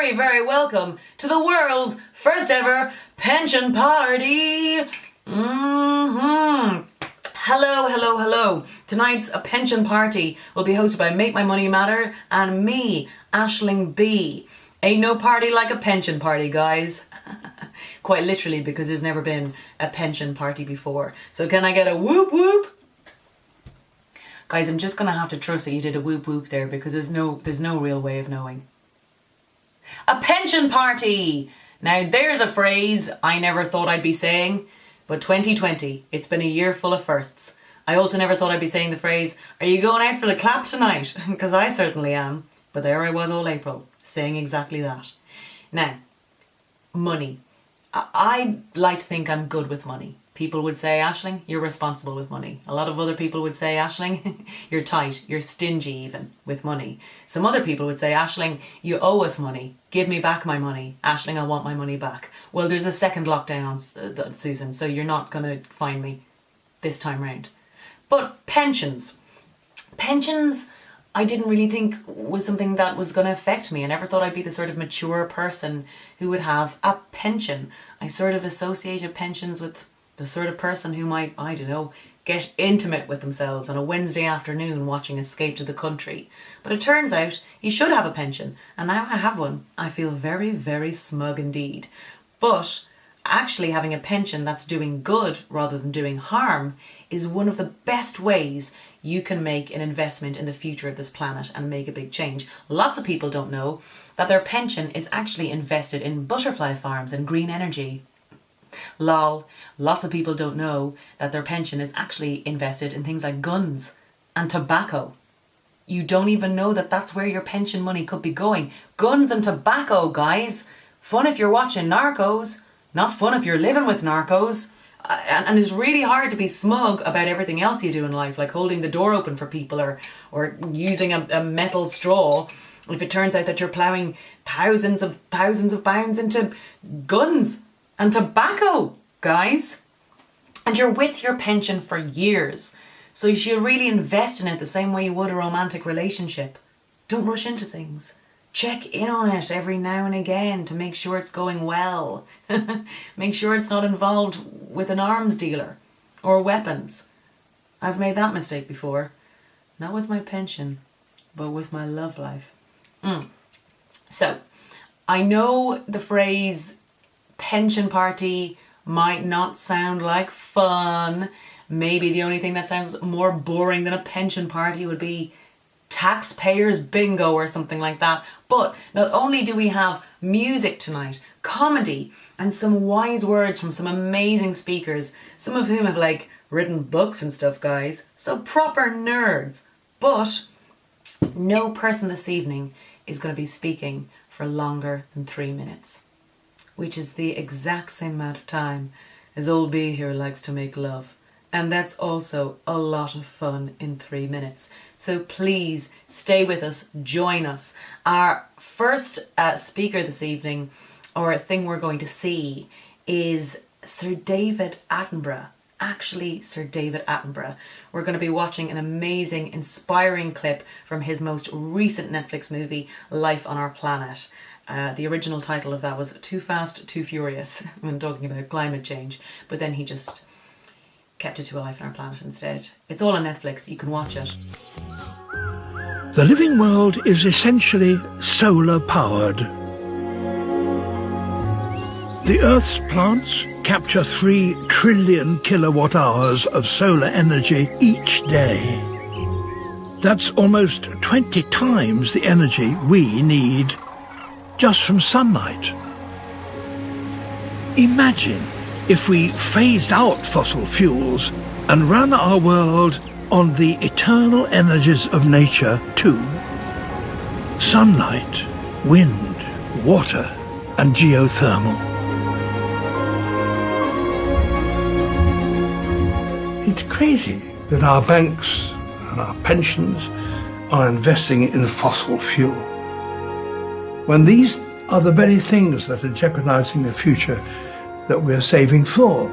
very, very welcome to the world's first ever pension party. Hello, hello, hello. Tonight's a pension party will be hosted by Make My Money Matter and me, Aisling B. Ain't no party like a pension party, guys. Quite literally, because there's never been a pension party before. So can I get a whoop whoop? Guys, I'm just going to have to trust that you did a whoop whoop there, because there's no real way of knowing. A pension party! Now there's a phrase I never thought I'd be saying, but 2020, it's been a year full of firsts. I also never thought I'd be saying the phrase, are you going out for the clap tonight? Because I certainly am. But there I was all April, saying exactly that. Now, money. I like to think I'm good with money. People would say, Aisling, you're responsible with money. A lot of other people would say, Aisling, you're tight, you're stingy even with money. Some other people would say, Aisling, you owe us money. Give me back my money. Aisling, I want my money back. Well, there's a second lockdown on Susan, so you're not going to find me this time round. But pensions. Pensions, I didn't really think was something that was going to affect me. I never thought I'd be the sort of mature person who would have a pension. I sort of associated pensions with the sort of person who might, I don't know, get intimate with themselves on a Wednesday afternoon watching Escape to the Country. But it turns out you should have a pension, and now I have one. I feel very, very smug indeed. But actually having a pension that's doing good rather than doing harm is one of the best ways you can make an investment in the future of this planet and make a big change. Lots of people don't know that their pension is actually invested in butterfly farms and green energy. Lol, lots of people don't know that their pension is actually invested in things like guns and tobacco. You don't even know that that's where your pension money could be going. Guns and tobacco, guys. Fun if you're watching Narcos, not fun if you're living with narcos. And it's really hard to be smug about everything else you do in life, like holding the door open for people or using a metal straw, if it turns out that you're ploughing thousands of pounds into guns and tobacco, guys. And you're with your pension for years. So you should really invest in it the same way you would a romantic relationship. Don't rush into things. Check in on it every now and again to make sure it's going well. Make sure it's not involved with an arms dealer or weapons. I've made that mistake before. Not with my pension, but with my love life. So, I know the phrase pension party might not sound like fun. Maybe the only thing that sounds more boring than a pension party would be taxpayers bingo or something like that. But not only do we have music tonight, comedy, and some wise words from some amazing speakers, some of whom have written books and stuff, guys. So proper nerds. But no person this evening is going to be speaking for longer than 3 minutes, which is the exact same amount of time as old B here likes to make love. And that's also a lot of fun in 3 minutes. So please stay with us, join us. Our first speaker this evening, or thing we're going to see, is Sir David Attenborough. Actually, Sir David Attenborough. We're going to be watching an amazing, inspiring clip from his most recent Netflix movie, Life on Our Planet. The original title of that was Too Fast, Too Furious, when talking about climate change. But then he just kept it to A Life on Our Planet instead. It's all on Netflix, you can watch it. The living world is essentially solar powered. The Earth's plants capture 3 trillion kilowatt hours of solar energy each day. That's almost 20 times the energy we need just from sunlight. Imagine if we phased out fossil fuels and ran our world on the eternal energies of nature too. Sunlight, wind, water, and geothermal. It's crazy that our banks and our pensions are investing in fossil fuel, when these are the very things that are jeopardizing the future that we're saving for.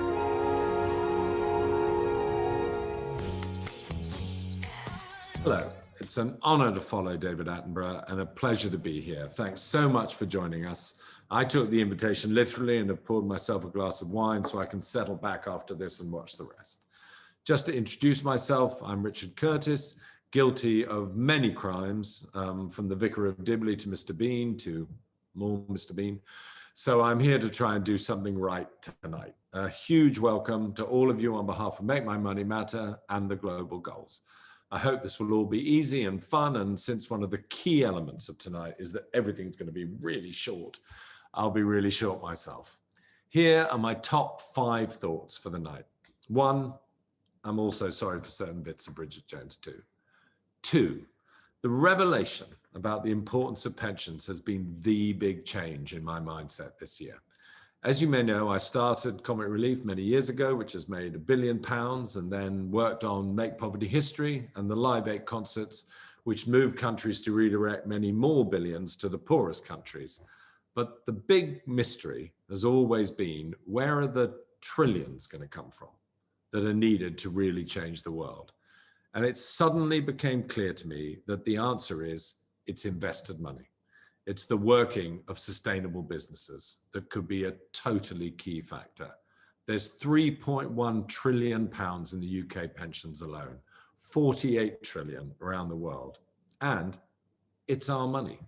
Hello, It's an honor to follow David Attenborough and a pleasure to be here. Thanks so much for joining us. I took the invitation literally and have poured myself a glass of wine so I can settle back after this and watch the rest. Just to introduce myself, I'm Richard Curtis, guilty of many crimes, from the Vicar of Dibley to Mr. Bean to more Mr. Bean. So I'm here to try and do something right tonight. A huge welcome to all of you on behalf of Make My Money Matter and the Global Goals. I hope this will all be easy and fun, and since one of the key elements of tonight is that everything's going to be really short, I'll be really short myself. Here are my top 5 thoughts for the night. 1, I'm also sorry for certain bits of Bridget Jones too. 2, the revelation about the importance of pensions has been the big change in my mindset this year. As you may know, I started Comic Relief many years ago, which has made £1 billion, and then worked on Make Poverty History and the Live 8 concerts, which moved countries to redirect many more billions to the poorest countries. But the big mystery has always been, where are the trillions going to come from that are needed to really change the world? And it suddenly became clear to me that the answer is, it's invested money. It's the working of sustainable businesses that could be a totally key factor. There's £3.1 trillion in the UK pensions alone, 48 trillion around the world, and it's our money.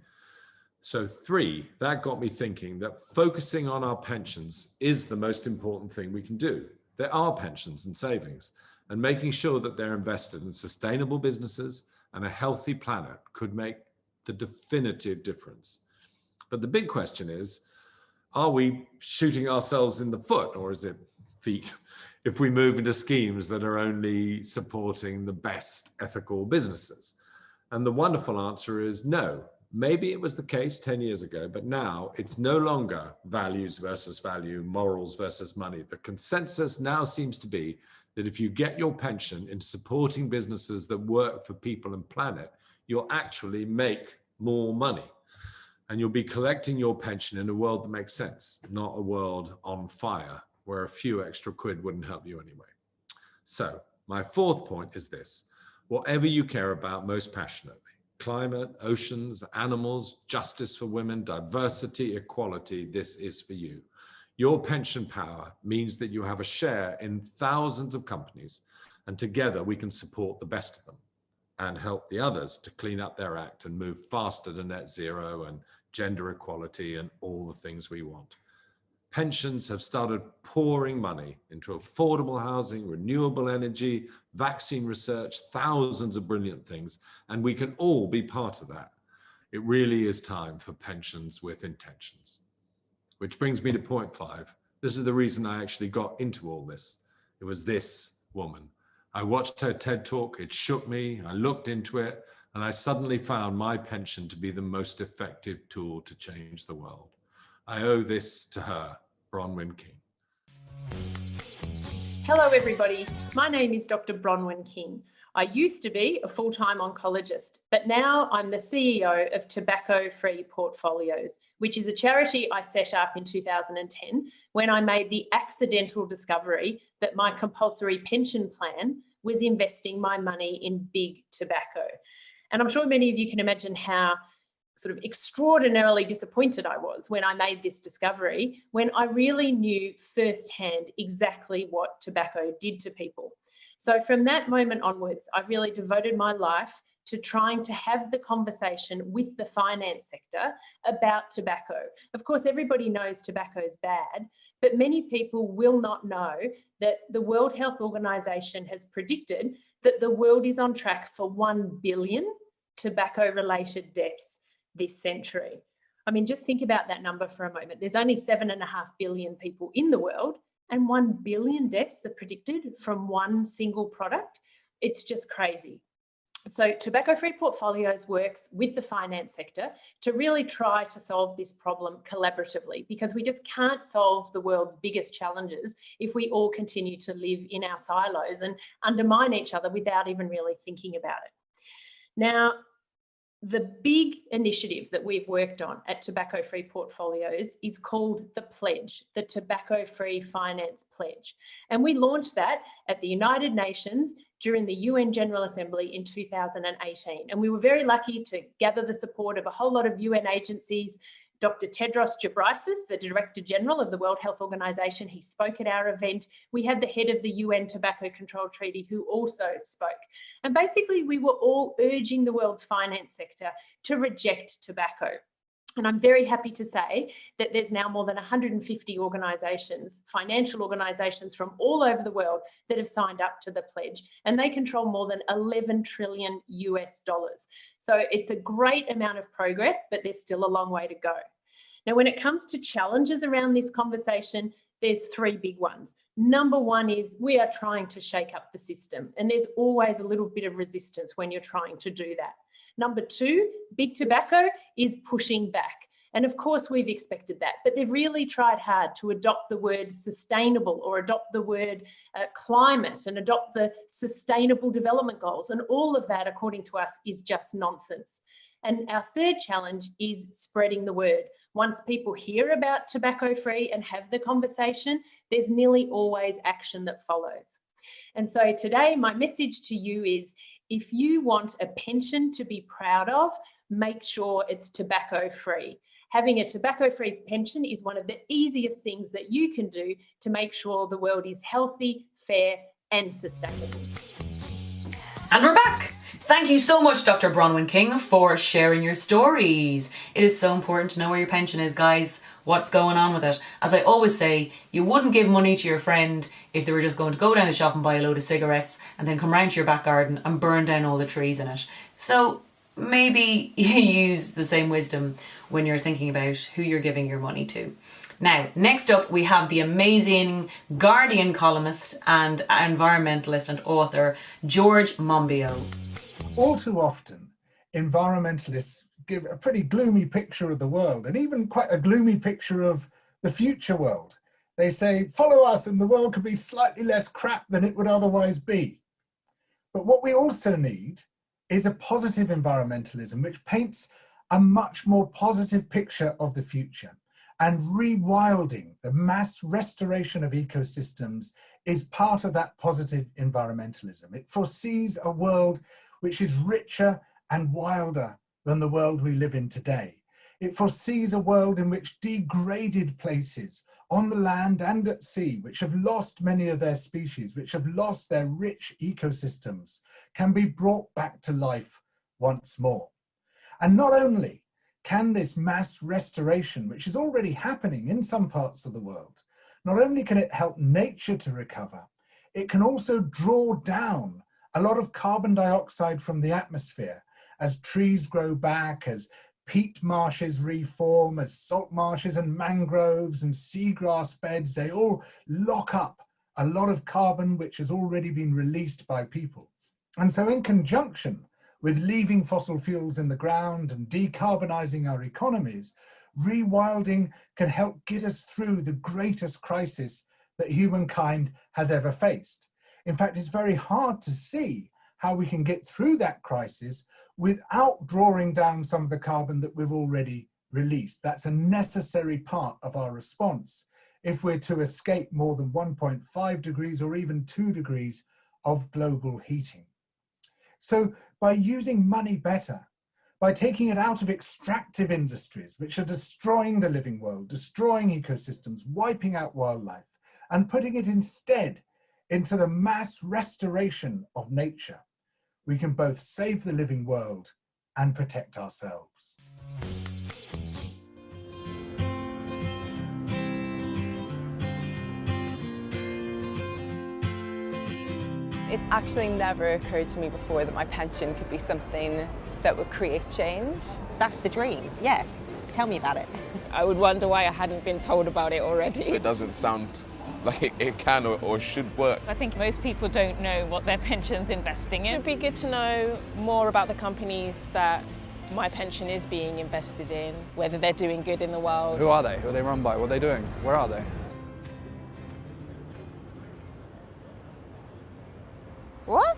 So 3, that got me thinking that focusing on our pensions is the most important thing we can do. There are pensions and savings, and making sure that they're invested in sustainable businesses and a healthy planet could make the definitive difference. But the big question is, are we shooting ourselves in the foot, or is it feet, if we move into schemes that are only supporting the best ethical businesses? And the wonderful answer is no. Maybe it was the case 10 years ago, but now it's no longer values versus value, morals versus money. The consensus now seems to be that if you get your pension into supporting businesses that work for people and planet, you'll actually make more money. And you'll be collecting your pension in a world that makes sense, not a world on fire where a few extra quid wouldn't help you anyway. So my 4th point is this: whatever you care about most passionately, climate, oceans, animals, justice for women, diversity, equality, this is for you. Your pension power means that you have a share in thousands of companies, and together we can support the best of them and help the others to clean up their act and move faster to net zero and gender equality and all the things we want. Pensions have started pouring money into affordable housing, renewable energy, vaccine research, thousands of brilliant things, and we can all be part of that. It really is time for pensions with intentions. Which brings me to point 5. This is the reason I actually got into all this. It was this woman. I watched her TED talk, it shook me, I looked into it, and I suddenly found my pension to be the most effective tool to change the world. I owe this to her, Bronwyn King. Hello everybody, my name is Dr. Bronwyn King. I used to be a full-time oncologist, but now I'm the CEO of Tobacco Free Portfolios, which is a charity I set up in 2010 when I made the accidental discovery that my compulsory pension plan was investing my money in big tobacco. And I'm sure many of you can imagine how sort of extraordinarily disappointed I was when I made this discovery, when I really knew firsthand exactly what tobacco did to people. So from that moment onwards, I've really devoted my life to trying to have the conversation with the finance sector about tobacco. Of course, everybody knows tobacco is bad, but many people will not know that the World Health Organization has predicted that the world is on track for 1 billion tobacco-related deaths this century. I mean, just think about that number for a moment. There's only 7.5 billion people in the world, and 1 billion deaths are predicted from one single product. It's just crazy. So Tobacco-Free Portfolios works with the finance sector to really try to solve this problem collaboratively, because we just can't solve the world's biggest challenges if we all continue to live in our silos and undermine each other without even really thinking about it. Now, The big initiative that we've worked on at Tobacco Free Portfolios is called the Pledge, the Tobacco Free Finance Pledge. And we launched that at the United Nations during the UN General Assembly in 2018. And we were very lucky to gather the support of a whole lot of UN agencies. Dr. Tedros Ghebreyesus, the Director General of the World Health Organization, he spoke at our event. We had the head of the UN Tobacco Control Treaty who also spoke. And basically, we were all urging the world's finance sector to reject tobacco. And I'm very happy to say that there's now more than 150 organisations, financial organisations from all over the world that have signed up to the pledge, and they control more than 11 trillion US dollars. So it's a great amount of progress, but there's still a long way to go. Now, when it comes to challenges around this conversation, there's three big ones. Number one is we are trying to shake up the system, and there's always a little bit of resistance when you're trying to do that. Number two, big tobacco is pushing back. And of course, we've expected that, but they've really tried hard to adopt the word sustainable or adopt the word climate and adopt the sustainable development goals. And all of that, according to us, is just nonsense. And our third challenge is spreading the word. Once people hear about tobacco free and have the conversation, there's nearly always action that follows. And so today, my message to you is, if you want a pension to be proud of, make sure it's tobacco free. Having a tobacco free pension is one of the easiest things that you can do to make sure the world is healthy, fair, and sustainable. And we're back. Thank you so much, Dr. Bronwyn King, for sharing your stories. It is so important to know where your pension is, guys. What's going on with it? As I always say, you wouldn't give money to your friend if they were just going to go down the shop and buy a load of cigarettes and then come round to your back garden and burn down all the trees in it. So maybe you use the same wisdom when you're thinking about who you're giving your money to. Now, next up, we have the amazing Guardian columnist and environmentalist and author, George Monbiot. All too often, environmentalists give a pretty gloomy picture of the world, and even quite a gloomy picture of the future world. They say, follow us and the world could be slightly less crap than it would otherwise be. But what we also need is a positive environmentalism, which paints a much more positive picture of the future. And rewilding, the mass restoration of ecosystems, is part of that positive environmentalism. It foresees a world which is richer and wilder than the world we live in today. It foresees a world in which degraded places on the land and at sea, which have lost many of their species, which have lost their rich ecosystems, can be brought back to life once more. And not only can this mass restoration, which is already happening in some parts of the world, not only can it help nature to recover, it can also draw down a lot of carbon dioxide from the atmosphere as trees grow back, as peat marshes reform, as salt marshes and mangroves and seagrass beds, they all lock up a lot of carbon which has already been released by people. And so in conjunction with leaving fossil fuels in the ground and decarbonising our economies, rewilding can help get us through the greatest crisis that humankind has ever faced. In fact, it's very hard to see how we can get through that crisis without drawing down some of the carbon that we've already released. That's a necessary part of our response if we're to escape more than 1.5 degrees or even 2 degrees of global heating. So by using money better, by taking it out of extractive industries, which are destroying the living world, destroying ecosystems, wiping out wildlife, and putting it instead into the mass restoration of nature, we can both save the living world and protect ourselves. It actually never occurred to me before that my pension could be something that would create change. That's the dream, yeah. Tell me about it. I would wonder why I hadn't been told about it already. It doesn't sound like it can or should work. I think most people don't know what their pension's investing in. It'd be good to know more about the companies that my pension is being invested in, whether they're doing good in the world. Who are they? Who are they run by? What are they doing? Where are they? What?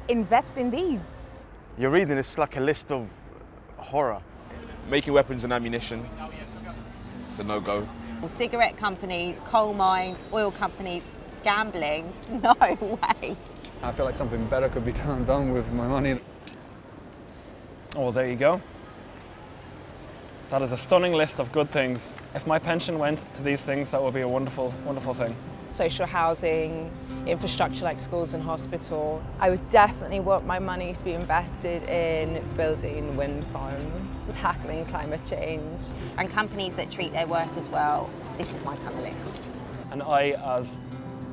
Invest in these? You're reading it's like a list of horror. Making weapons and ammunition, it's a no-go. Cigarette companies, coal mines, oil companies, gambling, no way. I feel like something better could be done with my money. Oh, there you go. That is a stunning list of good things. If my pension went to these things, that would be a wonderful, wonderful thing. Social housing, infrastructure like schools and hospital. I would definitely want my money to be invested in building wind farms, tackling climate change. And companies that treat their workers well. This is my kind of list. And I, as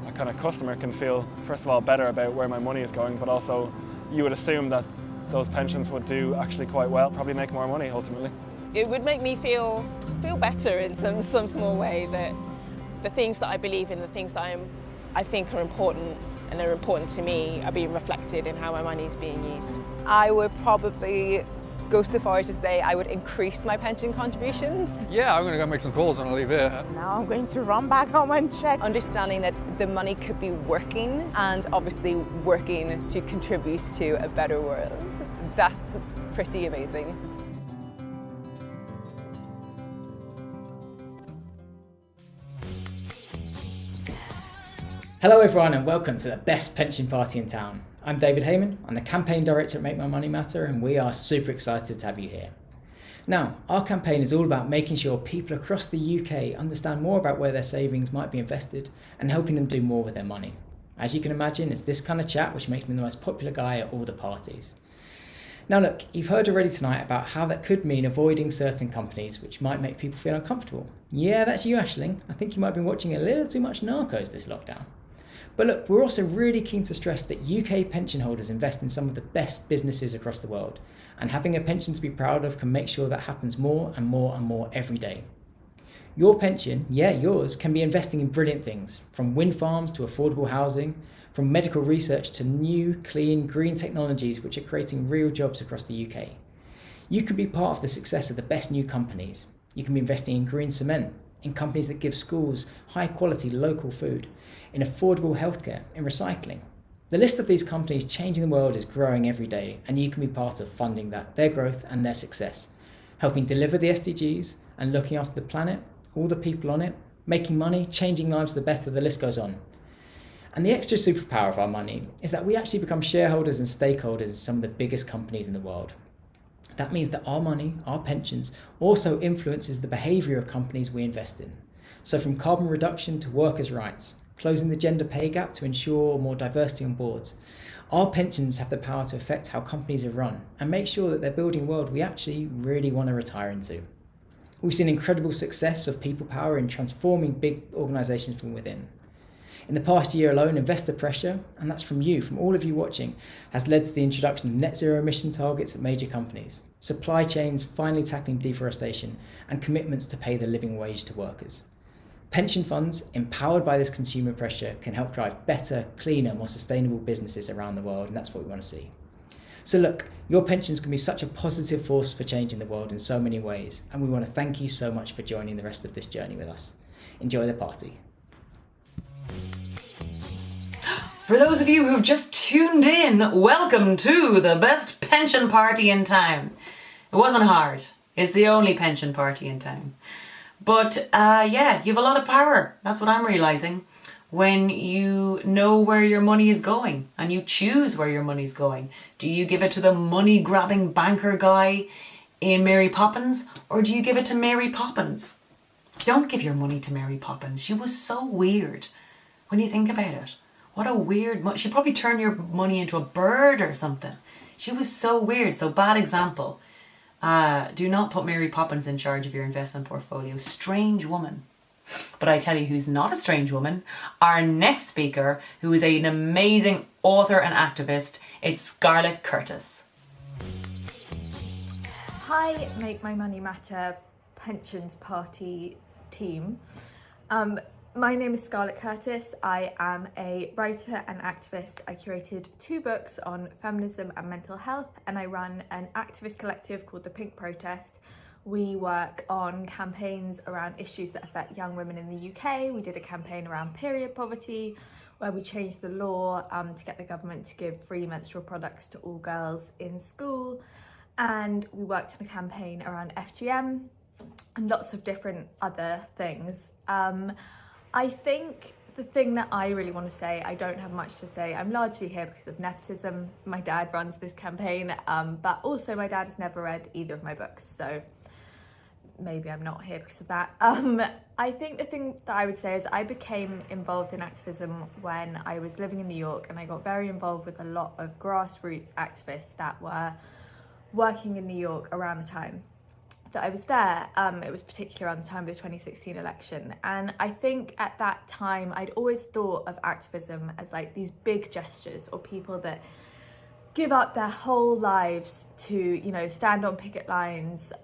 a kind of customer, can feel, first of all, better about where my money is going, but also you would assume that those pensions would do actually quite well, probably make more money ultimately. It would make me feel better in some small way that the things that I believe in, the things that I think are important and are important to me are being reflected in how my money is being used. I would probably go so far as to say I would increase my pension contributions. Yeah, I'm going to go make some calls when I leave here. Now I'm going to run back home and check. Understanding that the money could be working and obviously working to contribute to a better world. That's pretty amazing. Hello everyone and welcome to the best pension party in town. I'm David Heyman, I'm the campaign director at Make My Money Matter, and we are super excited to have you here. Now, our campaign is all about making sure people across the UK understand more about where their savings might be invested and helping them do more with their money. As you can imagine, it's this kind of chat which makes me the most popular guy at all the parties. Now look, you've heard already tonight about how that could mean avoiding certain companies which might make people feel uncomfortable. Yeah, that's you, Aisling. I think you might have been watching a little too much Narcos this lockdown. But look, we're also really keen to stress that UK pension holders invest in some of the best businesses across the world, and having a pension to be proud of can make sure that happens more and more and more every day. Your pension, yeah, yours, can be investing in brilliant things, from wind farms to affordable housing, from medical research to new, clean, green technologies which are creating real jobs across the UK. You can be part of the success of the best new companies. You can be investing in green cement, in companies that give schools high quality local food, in affordable healthcare, in recycling. The list of these companies changing the world is growing every day, and you can be part of funding their growth and their success, helping deliver the SDGs and looking after the planet, all the people on it, making money, changing lives for the better, the list goes on. And the extra superpower of our money is that we actually become shareholders and stakeholders in some of the biggest companies in the world. That means that our money, our pensions, also influences the behaviour of companies we invest in. So from carbon reduction to workers' rights, closing the gender pay gap to ensure more diversity on boards, our pensions have the power to affect how companies are run and make sure that they're building a world we actually really want to retire into. We've seen incredible success of people power in transforming big organisations from within. In the past year alone, investor pressure, and that's from you, from all of you watching, has led to the introduction of net zero emission targets at major companies, supply chains finally tackling deforestation, and commitments to pay the living wage to workers. Pension funds, empowered by this consumer pressure, can help drive better, cleaner, more sustainable businesses around the world, and that's what we want to see. So look, your pensions can be such a positive force for changing the world in so many ways, and we want to thank you so much for joining the rest of this journey with us. Enjoy the party. For those of you who've just tuned in, welcome to the best pension party in town. It wasn't hard. It's the only pension party in town. But yeah, you have a lot of power. That's what I'm realising. When you know where your money is going and you choose where your money's going. Do you give it to the money-grabbing banker guy in Mary Poppins, or do you give it to Mary Poppins? Don't give your money to Mary Poppins. She was so weird when you think about it. What a weird... She'd probably turn your money into a bird or something. She was so weird. So bad example. Do not put Mary Poppins in charge of your investment portfolio. Strange woman. But I tell you who's not a strange woman. Our next speaker, who is an amazing author and activist, it's Scarlett Curtis. Hi, Make My Money Matter Pensions Party team. My name is Scarlett Curtis. I am a writer and activist. I curated 2 books on feminism and mental health, and I run an activist collective called The Pink Protest, We work on campaigns around issues that affect young women in the UK. We did a campaign around period poverty, where we changed the law to get the government to give free menstrual products to all girls in school. And we worked on a campaign around FGM and lots of different other things. I think the thing that I really want to say, I don't have much to say. I'm largely here because of nepotism. My dad runs this campaign, but also my dad has never read either of my books, so maybe I'm not here because of that. I think the thing that I would say is I became involved in activism when I was living in New York, and I got very involved with a lot of grassroots activists that were working in New York around the time that I was there. It was particularly around the time of the 2016 election. And I think at that time, I'd always thought of activism as like these big gestures, or people that give up their whole lives to, you know, stand on picket lines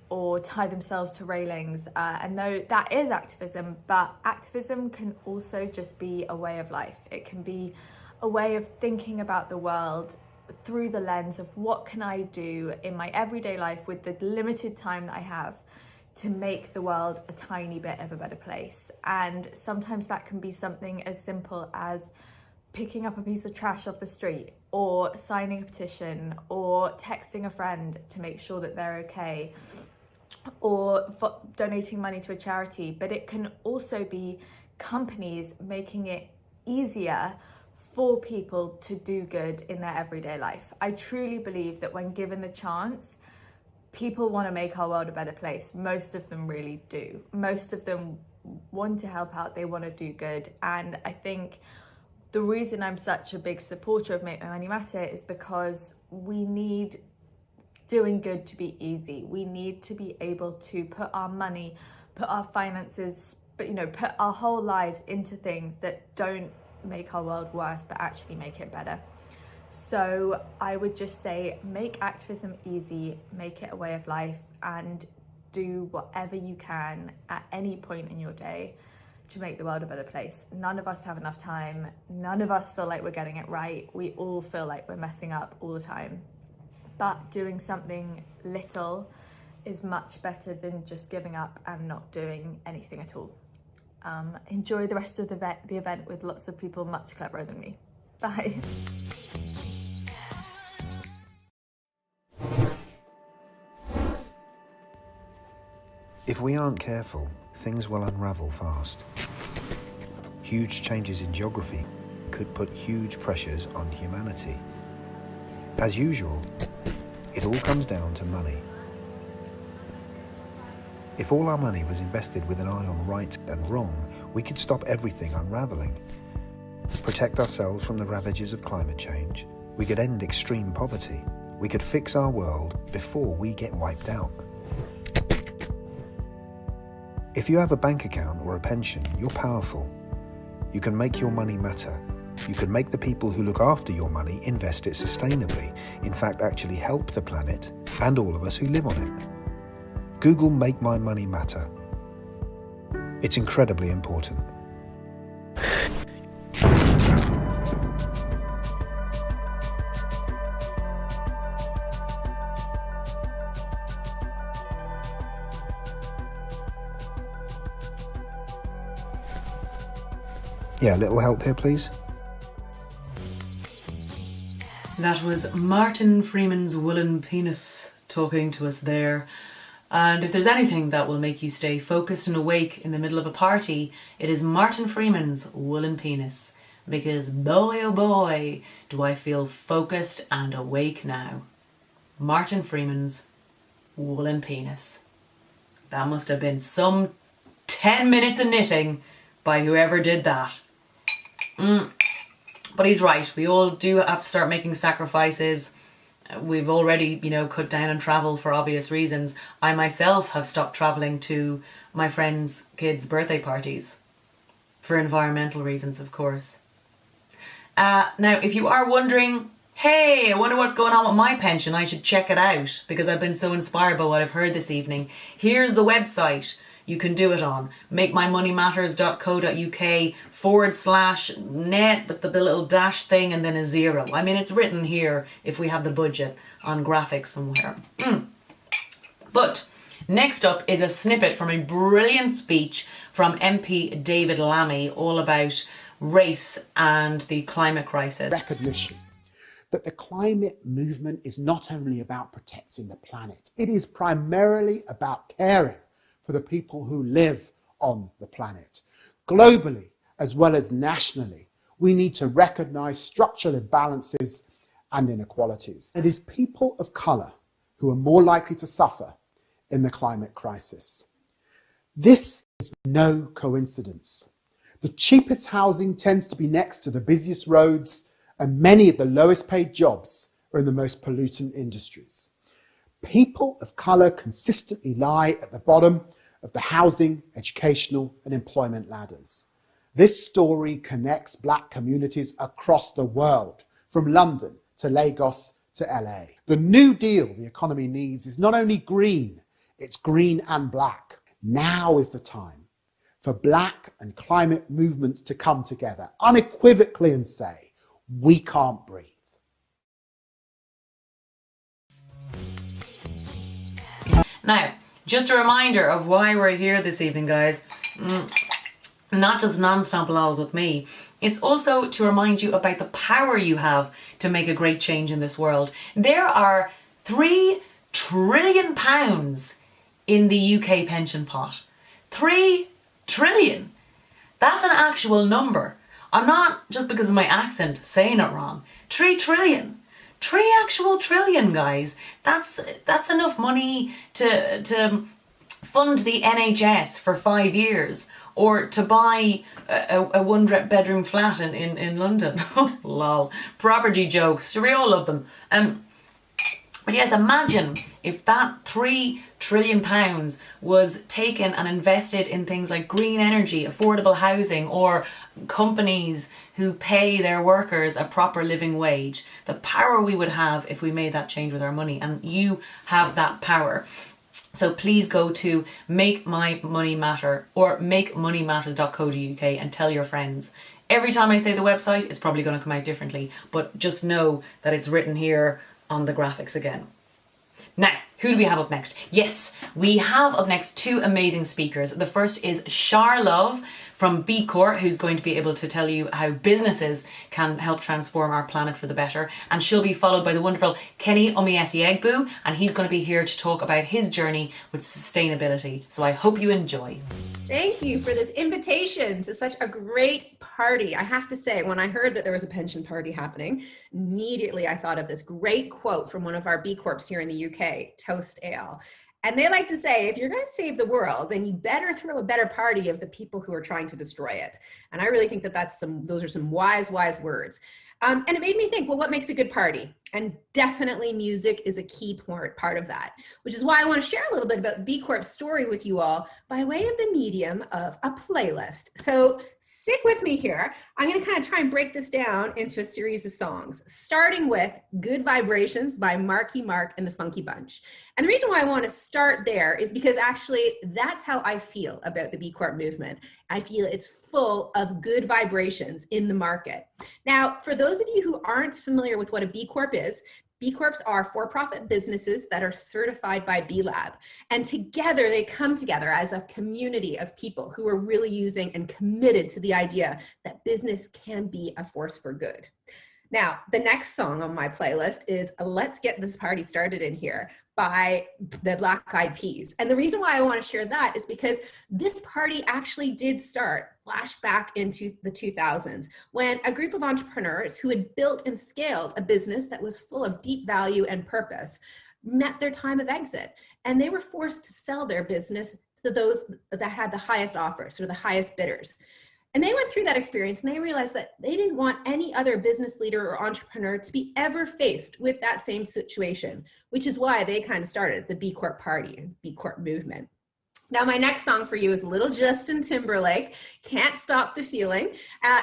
or tie themselves to railings. And though that is activism, but activism can also just be a way of life. It can be a way of thinking about the world through the lens of what can I do in my everyday life with the limited time that I have to make the world a tiny bit of a better place. And sometimes that can be something as simple as picking up a piece of trash off the street, or signing a petition, or texting a friend to make sure that they're okay, or donating money to a charity. But it can also be companies making it easier for people to do good in their everyday life. I truly believe that when given the chance, people want to make our world a better place. Most of them really do. Most of them want to help out, they want to do good. And I think the reason I'm such a big supporter of Make My Money Matter is because we need doing good to be easy. We need to be able to put our money, put our finances, but you know, put our whole lives into things that don't make our world worse, but actually make it better. So I would just say, make activism easy, make it a way of life, and do whatever you can at any point in your day to make the world a better place. None of us have enough time. None of us feel like we're getting it right. We all feel like we're messing up all the time. But doing something little is much better than just giving up and not doing anything at all. Enjoy the rest of the event with lots of people much cleverer than me. Bye. If we aren't careful, things will unravel fast. Huge changes in geography could put huge pressures on humanity. As usual, it all comes down to money. If all our money was invested with an eye on right and wrong, we could stop everything unraveling, protect ourselves from the ravages of climate change, we could end extreme poverty, we could fix our world before we get wiped out. If you have a bank account or a pension, you're powerful. You can make your money matter. You can make the people who look after your money invest it sustainably, in fact actually help the planet and all of us who live on it. Google Make My Money Matter. It's incredibly important. Yeah, a little help here, please. That was Martin Freeman's Woolen Penis talking to us there. And if there's anything that will make you stay focused and awake in the middle of a party, it is Martin Freeman's Woolen Penis. Because boy oh boy, do I feel focused and awake now. Martin Freeman's Woolen Penis. That must have been some 10 minutes of knitting by whoever did that. But he's right, we all do have to start making sacrifices. We've already, cut down on travel for obvious reasons. I myself have stopped travelling to my friends' kids' birthday parties. For environmental reasons, of course. Now, if you are wondering, hey, I wonder what's going on with my pension, I should check it out because I've been so inspired by what I've heard this evening. Here's the website you can do it on. makemymoneymatters.co.uk/net, but the little dash thing and then a 0. I mean, it's written here if we have the budget on graphics somewhere. But Next up is a snippet from a brilliant speech from MP David Lammy all about race and the climate crisis. Recognition that the climate movement is not only about protecting the planet, it is primarily about caring for the people who live on the planet. Globally, as well as nationally, we need to recognise structural imbalances and inequalities. It is people of colour who are more likely to suffer in the climate crisis. This is no coincidence. The cheapest housing tends to be next to the busiest roads, and many of the lowest paid jobs are in the most pollutant industries. People of colour consistently lie at the bottom of the housing, educational and employment ladders. This story connects black communities across the world, from London to Lagos to LA. The New Deal the economy needs is not only green, it's green and black. Now is the time for black and climate movements to come together unequivocally and say, we can't breathe. Now, just a reminder of why we're here this evening, guys. Not just non-stop lols with me. It's also to remind you about the power you have to make a great change in this world. There are £3 trillion in the UK pension pot. 3 trillion. That's an actual number. I'm not, just because of my accent, saying it wrong. 3 trillion. 3 actual trillion, guys. That's enough money to fund the NHS for 5 years, or to buy a one-bedroom flat in London. Oh, lol. Property jokes. We all love them. But yes, imagine if that £3 trillion was taken and invested in things like green energy, affordable housing, or companies who pay their workers a proper living wage. The power we would have if we made that change with our money, and you have that power. So please go to Make My Money Matter or makemoneymatter.co.uk and tell your friends. Every time I say the website, it's probably going to come out differently, but just know that it's written here on the graphics again. Now, who do we have up next? Yes, we have up next 2 amazing speakers. The first is Charlove from B Corp, who's going to be able to tell you how businesses can help transform our planet for the better. And she'll be followed by the wonderful Kenny Omiesi-Egbu, and he's going to be here to talk about his journey with sustainability. So I hope you enjoy. Thank you for this invitation to such a great party. I have to say, when I heard that there was a pension party happening, immediately I thought of this great quote from one of our B Corps here in the UK, Toast Ale. And they like to say, if you're going to save the world, then you better throw a better party of the people who are trying to destroy it. And I really think that those are some wise words. And it made me think, well, what makes a good party? And definitely music is a key part of that, which is why I want to share a little bit about B Corp's story with you all by way of the medium of a playlist. So stick with me here. I'm going to kind of try and break this down into a series of songs, starting with Good Vibrations by Marky Mark and the Funky Bunch. And the reason why I want to start there is because actually that's how I feel about the B Corp movement. I feel it's full of good vibrations in the market. Now, for those of you who aren't familiar with what a B Corp is, B Corps are for-profit businesses that are certified by B Lab. And together, they come together as a community of people who are really using and committed to the idea that business can be a force for good. Now, the next song on my playlist is Let's Get This Party Started in Here by the Black Eyed Peas. And the reason why I want to share that is because this party actually did start flashback into the 2000s when a group of entrepreneurs who had built and scaled a business that was full of deep value and purpose met their time of exit. And they were forced to sell their business to those that had the highest offers or the highest bidders. And they went through that experience and they realized that they didn't want any other business leader or entrepreneur to be ever faced with that same situation, which is why they kind of started the B Corp party and B Corp movement. Now, my next song for you is Little Justin Timberlake, Can't Stop the Feeling.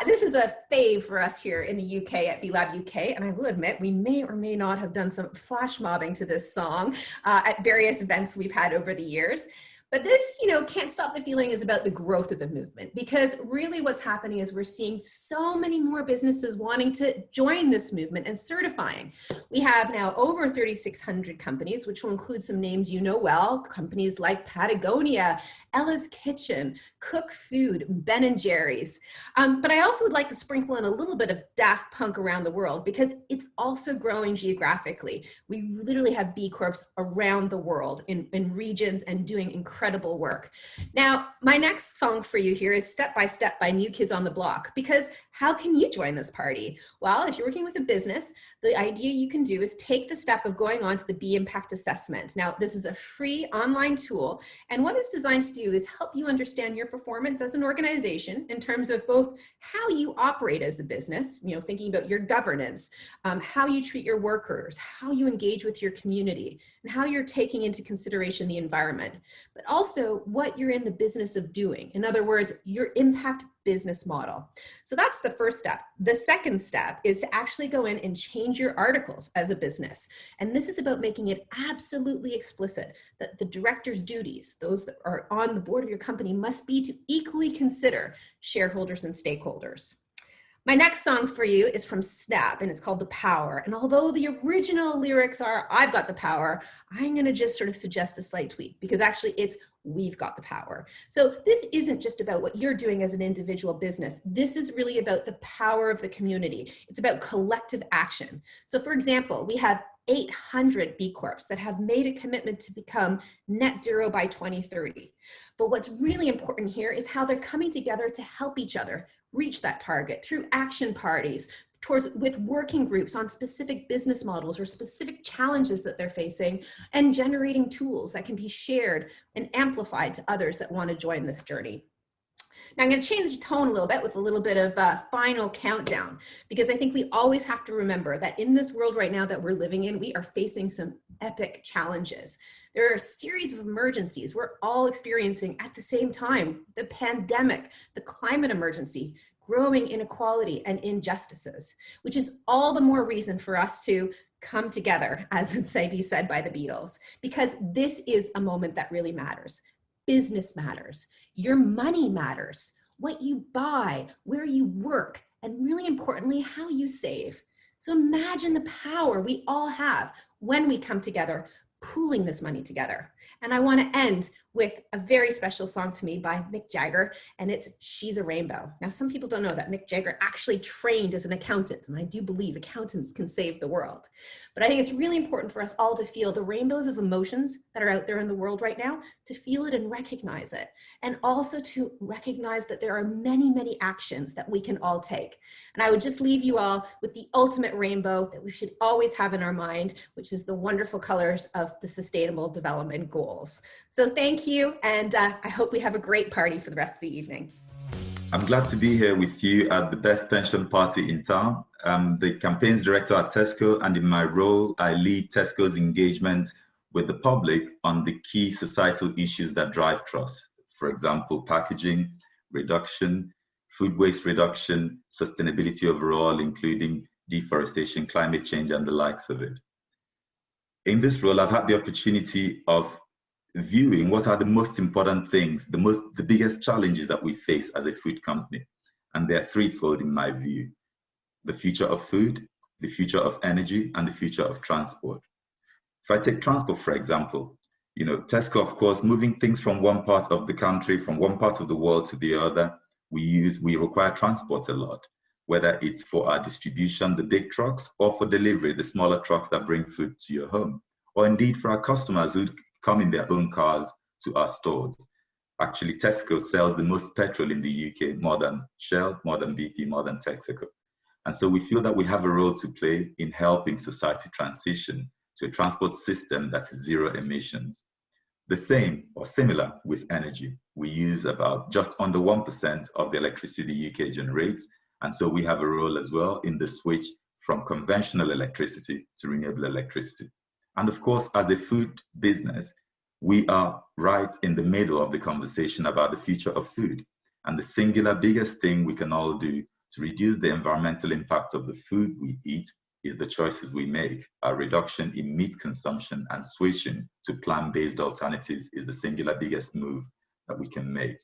This is a fave for us here in the UK at B Lab UK, and I will admit we may or may not have done some flash mobbing to this song at various events we've had over the years. But this, can't stop the feeling is about the growth of the movement, because really what's happening is we're seeing so many more businesses wanting to join this movement and certifying. We have now over 3,600 companies, which will include some names you know well, companies like Patagonia, Ella's Kitchen, Cook Food, Ben & Jerry's. But I also would like to sprinkle in a little bit of Daft Punk around the world, because it's also growing geographically. We literally have B Corps around the world in regions and doing incredible work. Now, my next song for you here is Step by Step by New Kids on the Block, because how can you join this party? Well, if you're working with a business, the idea you can do is take the step of going on to the B Impact Assessment. Now, this is a free online tool, and what it's designed to do is help you understand your performance as an organization in terms of both how you operate as a business, thinking about your governance, how you treat your workers, how you engage with your community, and how you're taking into consideration the environment, but also what you're in the business of doing. In other words, your impact business model. So that's the first step. The second step is to actually go in and change your articles as a business. And this is about making it absolutely explicit that the director's duties, those that are on the board of your company, must be to equally consider shareholders and stakeholders. My next song for you is from Snap, and it's called The Power. And although the original lyrics are, I've got the power, I'm gonna just sort of suggest a slight tweak, because actually it's, we've got the power. So this isn't just about what you're doing as an individual business. This is really about the power of the community. It's about collective action. So for example, we have 800 B Corps that have made a commitment to become net zero by 2030. But what's really important here is how they're coming together to help each other reach that target through action parties, with working groups on specific business models or specific challenges that they're facing, and generating tools that can be shared and amplified to others that want to join this journey. Now I'm going to change the tone a little bit with a little bit of a final countdown, because I think we always have to remember that in this world right now that we're living in, we are facing some epic challenges. There are a series of emergencies we're all experiencing at the same time: the pandemic, the climate emergency, growing inequality and injustices, which is all the more reason for us to come together, as would be said by the Beatles, because this is a moment that really matters. Business matters, your money matters, what you buy, where you work, and really importantly, how you save. So imagine the power we all have when we come together, pooling this money together. And I want to end with a very special song to me by Mick Jagger, and it's She's a Rainbow. Now, some people don't know that Mick Jagger actually trained as an accountant, and I do believe accountants can save the world. But I think it's really important for us all to feel the rainbows of emotions that are out there in the world right now, to feel it and recognize it, and also to recognize that there are many, many actions that we can all take. And I would just leave you all with the ultimate rainbow that we should always have in our mind, which is the wonderful colors of the Sustainable Development Goals. So thank you, and I hope we have a great party for the rest of the evening. I'm glad to be here with you at the best pension party in town. I'm the campaigns director at Tesco, and in my role, I lead Tesco's engagement with the public on the key societal issues that drive trust. For example, packaging reduction, food waste reduction, sustainability overall, including deforestation, climate change, and the likes of it. In this role, I've had the opportunity of viewing what are the most important things, the biggest challenges that we face as a food company. And they're threefold in my view: the future of food, the future of energy, and the future of transport. If I take transport, for example, Tesco, of course, moving things from one part of the country, from one part of the world to the other, we require transport a lot, whether it's for our distribution, the big trucks, or for delivery, the smaller trucks that bring food to your home, or indeed for our customers who come in their own cars to our stores. Actually, Tesco sells the most petrol in the UK, more than Shell, more than BP, more than Texaco. And so we feel that we have a role to play in helping society transition to a transport system that is zero emissions. The same or similar with energy. We use about just under 1% of the electricity the UK generates. And so we have a role as well in the switch from conventional electricity to renewable electricity. And of course, as a food business, we are right in the middle of the conversation about the future of food. And the singular biggest thing we can all do to reduce the environmental impact of the food we eat is the choices we make. Our reduction in meat consumption and switching to plant-based alternatives is the singular biggest move that we can make.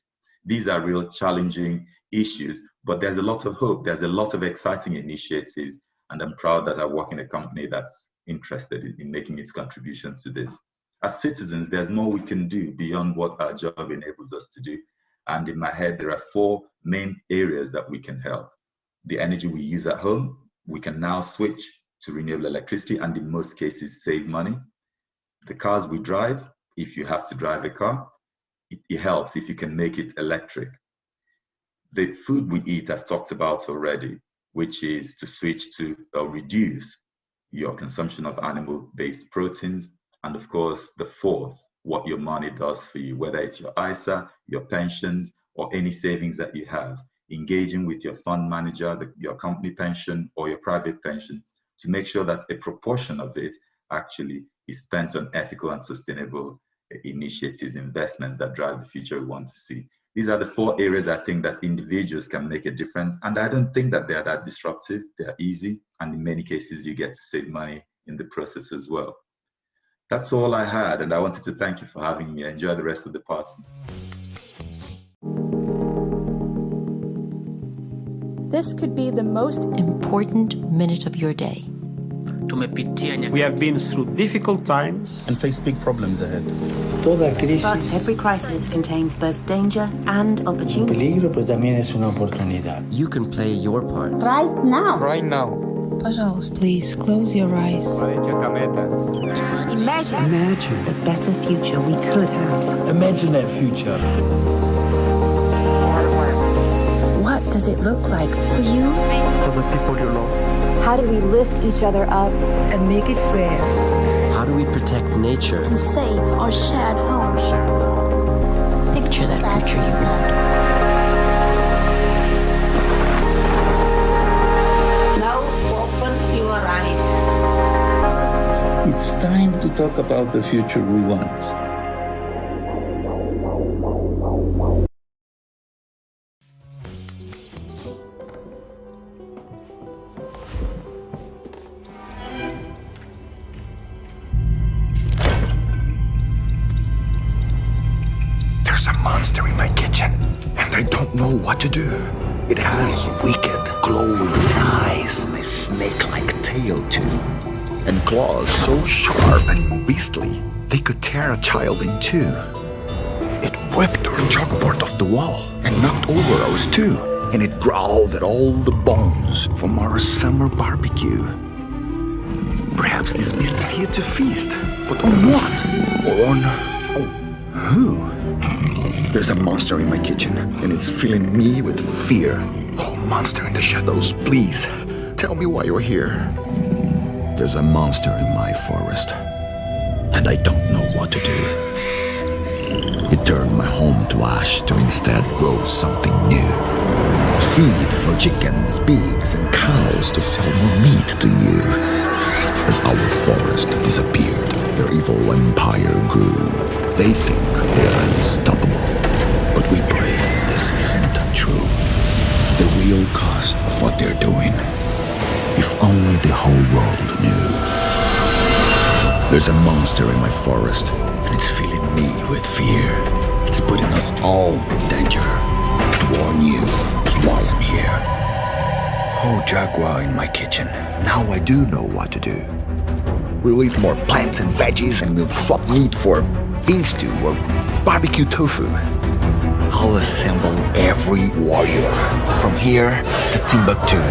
These are real challenging issues, but there's a lot of hope. There's a lot of exciting initiatives, and I'm proud that I work in a company that's interested in making its contribution to this. As citizens, there's more we can do beyond what our job enables us to do. And in my head, there are 4 main areas that we can help. The energy we use at home, we can now switch to renewable electricity and in most cases save money. The cars we drive, if you have to drive a car, it helps if you can make it electric. The food we eat, I've talked about already, which is to switch to or reduce your consumption of animal-based proteins. And of course, the 4th, what your money does for you, whether it's your ISA, your pensions, or any savings that you have, engaging with your fund manager, your company pension, or your private pension, to make sure that a proportion of it actually is spent on ethical and sustainable initiatives, investments that drive the future we want to see. These are the 4 areas I think that individuals can make a difference. And I don't think that they are that disruptive. They are easy. And in many cases, you get to save money in the process as well. That's all I had. And I wanted to thank you for having me. Enjoy the rest of the party. This could be the most important minute of your day. We have been through difficult times and face big problems ahead. But every crisis contains both danger and opportunity. You can play your part. Right now. Right now. Please close your eyes. Imagine the better future we could have. Imagine that future. What does it look like for you? For the people you love. How do we lift each other up and make it fair? How do we protect nature and save our shared home? Picture that future you want. Now open your eyes. It's time to talk about the future we want. There's a monster in my kitchen, and I don't know what to do. It has wicked, glowing eyes and a snake-like tail too, and claws so sharp and beastly they could tear a child in two. It whipped our chalkboard off the wall and knocked over our stew, and it growled at all the bones from our summer barbecue. Perhaps this beast is here to feast, but on what? Or on who? There's a monster in my kitchen, and it's filling me with fear. Oh, monster in the shadows, please, tell me why you're here. There's a monster in my forest, and I don't know what to do. It turned my home to ash to instead grow something new. Feed for chickens, pigs, and cows to sell more meat to you. As our forest disappeared, their evil empire grew. They think they're unstoppable, but we pray this isn't true. The real cost of what they're doing, if only the whole world knew. There's a monster in my forest, and it's filling me with fear. It's putting us all in danger. To warn you is why I'm here. Oh, jaguar in my kitchen, now I do know what to do. We'll eat more plants and veggies, and we'll swap meat for bean stew or barbecue tofu. I'll assemble every warrior from here to Timbuktu.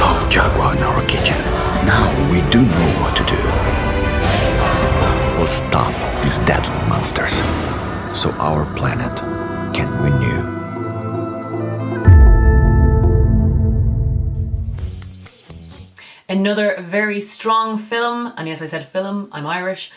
Oh, jaguar in our kitchen, now we do know what to do. We'll stop these deadly monsters so our planet can renew. Another very strong film, and yes, I said film, I'm Irish,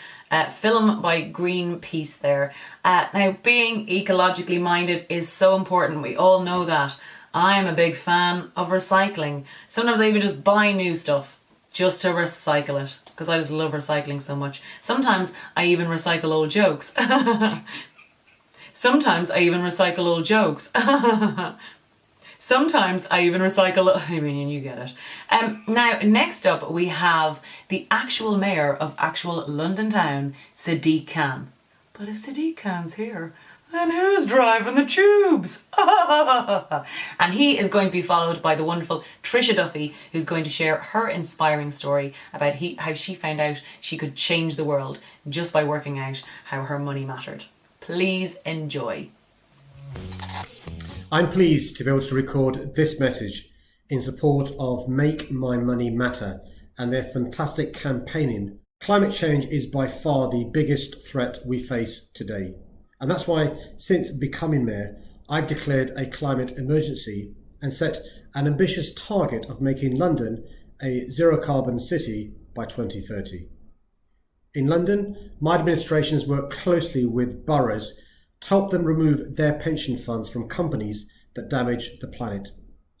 film by Greenpeace there. Now, being ecologically minded is so important, we all know that. I'm a big fan of recycling. Sometimes I even just buy new stuff just to recycle it, because I just love recycling so much. Sometimes I even recycle old jokes. Sometimes I even recycle, I mean, you get it. Now, next up, we have the actual mayor of actual London town, Sadiq Khan. But if Sadiq Khan's here, then who's driving the tubes? And he is going to be followed by the wonderful Trisha Duffy, who's going to share her inspiring story about how she found out she could change the world just by working out how her money mattered. Please enjoy. I'm pleased to be able to record this message in support of Make My Money Matter and their fantastic campaigning. Climate change is by far the biggest threat we face today. And that's why, since becoming mayor, I've declared a climate emergency and set an ambitious target of making London a zero-carbon city by 2030. In London, my administration has worked closely with boroughs to help them remove their pension funds from companies that damage the planet.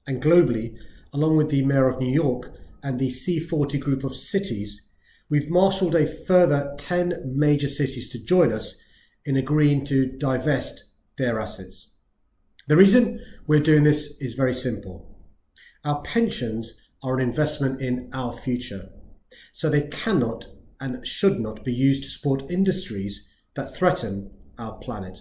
And globally, along with the Mayor of New York and the C40 group of cities, we've marshalled a further 10 major cities to join us in agreeing to divest their assets. The reason we're doing this is very simple. Our pensions are an investment in our future, so they cannot and should not be used to support industries that threaten our planet.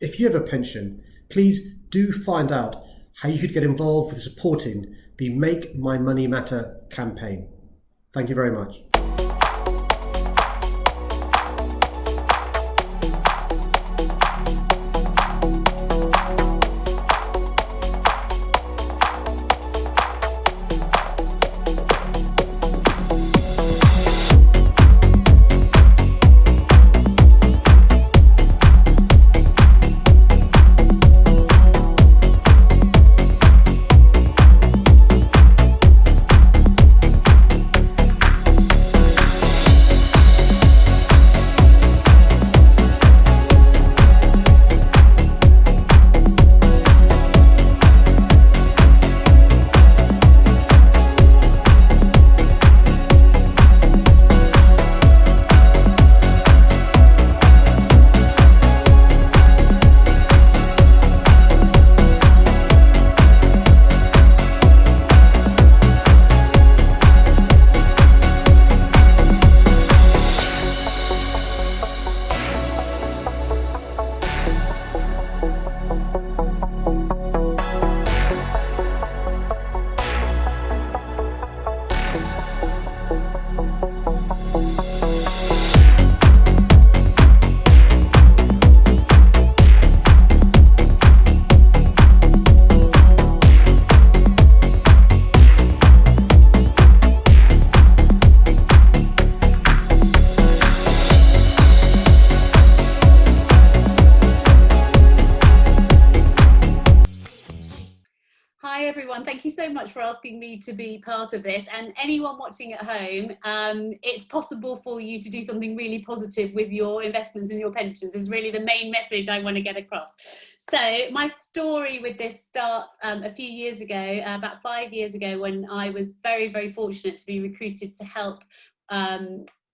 If you have a pension, please do find out how you could get involved with supporting the Make My Money Matter campaign. Thank you very much. For asking me to be part of this, and anyone watching at home, it's possible for you to do something really positive with your investments and your pensions is really the main message I want to get across. So my story with this starts a few years ago, about 5 years ago, when I was very, very fortunate to be recruited to help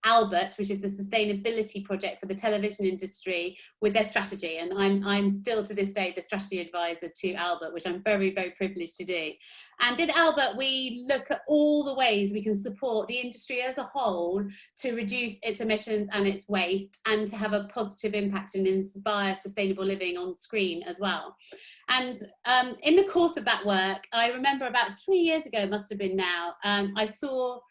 Albert, which is the sustainability project for the television industry, with their strategy. And I'm still to this day the strategy advisor to Albert, which I'm very, very privileged to do. And in Albert, we look at all the ways we can support the industry as a whole to reduce its emissions and its waste, and to have a positive impact and inspire sustainable living on screen as well. And in the course of that work, I remember about 3 years ago, it must have been now, I saw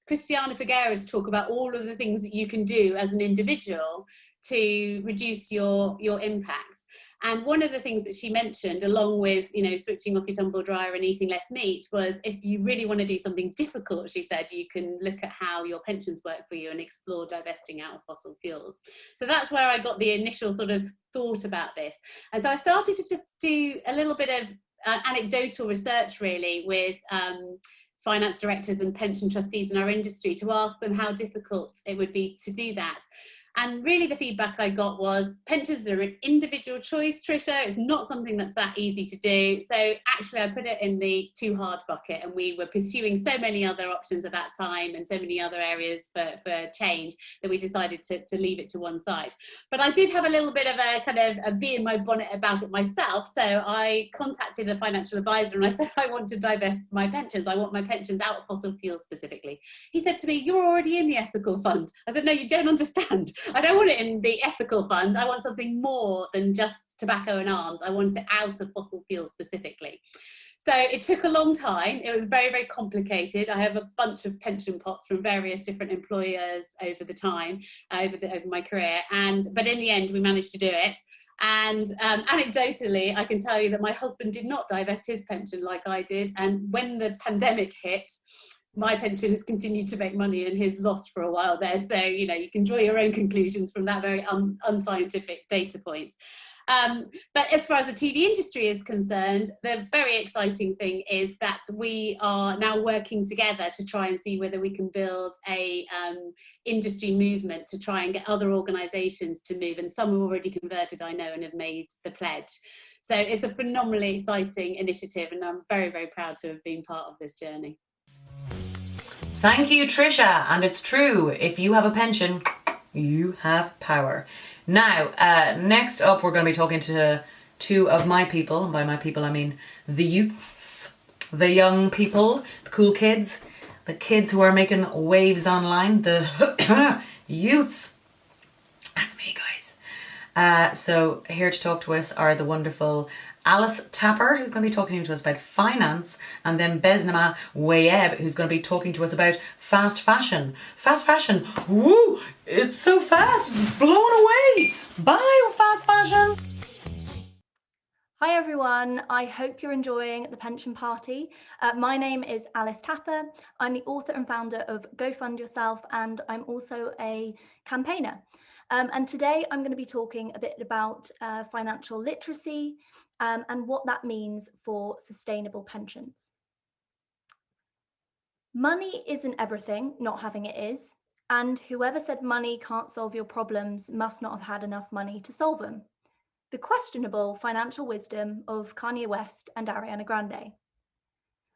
Christiana Figueres talk about all of the things that you can do as an individual to reduce your impacts. And one of the things that she mentioned, along with, you know, switching off your tumble dryer and eating less meat, was if you really want to do something difficult, she said, you can look at how your pensions work for you and explore divesting out of fossil fuels. So that's where I got the initial sort of thought about this. And so I started to just do a little bit of anecdotal research, really, with finance directors and pension trustees in our industry, to ask them how difficult it would be to do that. And really the feedback I got was pensions are an individual choice, Trisha. It's not something that's that easy to do. So actually I put it in the too hard bucket, and we were pursuing so many other options at that time and so many other areas for change that we decided to leave it to one side. But I did have a little bit of a kind of a bee in my bonnet about it myself. So I contacted a financial advisor and I said, I want to divest my pensions. I want my pensions out of fossil fuels specifically. He said to me, you're already in the ethical fund. I said, no, you don't understand. I don't want it in the ethical fund. I want something more than just tobacco and arms. I want it out of fossil fuels specifically. So it took a long time. It was very, very complicated. I have a bunch of pension pots from various different employers over the time, over my career. But in the end, we managed to do it. And anecdotally, I can tell you that my husband did not divest his pension like I did. And when the pandemic hit, my pension has continued to make money and his lost for a while there. So, you know, you can draw your own conclusions from that very unscientific data point. But as far as the TV industry is concerned, the very exciting thing is that we are now working together to try and see whether we can build a industry movement to try and get other organisations to move. And some have already converted, I know, and have made the pledge. So it's a phenomenally exciting initiative, and I'm very, very proud to have been part of this journey. Thank you, Trisha. And it's true, if you have a pension, you have power. Now, next up, we're going to be talking to two of my people. And by my people, I mean the youths, the young people, the cool kids, the kids who are making waves online, the youths. That's me, guys. So here to talk to us are the wonderful Alice Tapper, who's going to be talking to us about finance, and then Besnama Wayeb, who's going to be talking to us about fast fashion. Fast fashion, woo! It's so fast, it's blown away! Bye, fast fashion! Hi everyone, I hope you're enjoying the pension party. My name is Alice Tapper. I'm the author and founder of Go Fund Yourself, and I'm also a campaigner. And today I'm going to be talking a bit about financial literacy and what that means for sustainable pensions. Money isn't everything, not having it is. And whoever said money can't solve your problems must not have had enough money to solve them. The questionable financial wisdom of Kanye West and Ariana Grande.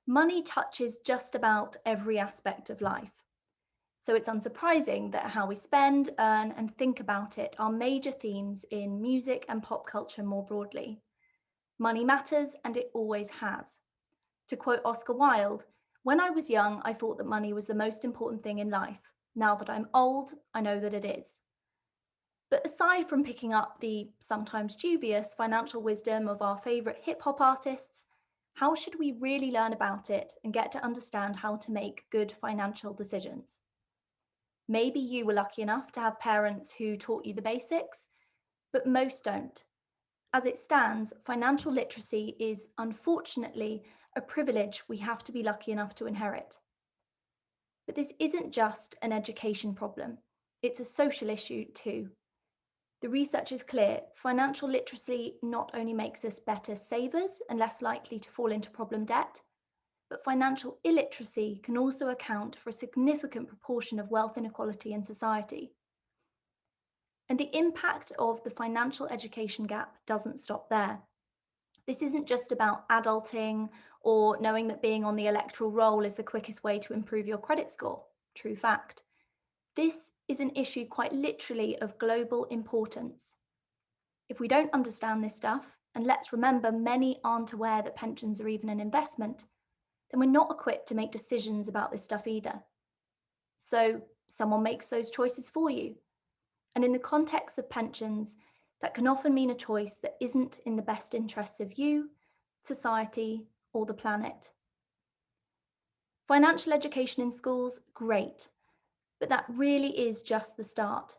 Money touches just about every aspect of life. So it's unsurprising that how we spend, earn, and think about it are major themes in music and pop culture more broadly. Money matters, and it always has. To quote Oscar Wilde, "When I was young, I thought that money was the most important thing in life. Now that I'm old, I know that it is." But aside from picking up the sometimes dubious financial wisdom of our favourite hip-hop artists, how should we really learn about it and get to understand how to make good financial decisions? Maybe you were lucky enough to have parents who taught you the basics, but most don't. As it stands, financial literacy is unfortunately a privilege we have to be lucky enough to inherit. But this isn't just an education problem, it's a social issue too. The research is clear. Financial literacy not only makes us better savers and less likely to fall into problem debt, but financial illiteracy can also account for a significant proportion of wealth inequality in society. And the impact of the financial education gap doesn't stop there. This isn't just about adulting or knowing that being on the electoral roll is the quickest way to improve your credit score. True fact. This is an issue quite literally of global importance. If we don't understand this stuff, and let's remember many aren't aware that pensions are even an investment, then we're not equipped to make decisions about this stuff either. So someone makes those choices for you. And in the context of pensions, that can often mean a choice that isn't in the best interests of you, society, or the planet. Financial education in schools, great, but that really is just the start.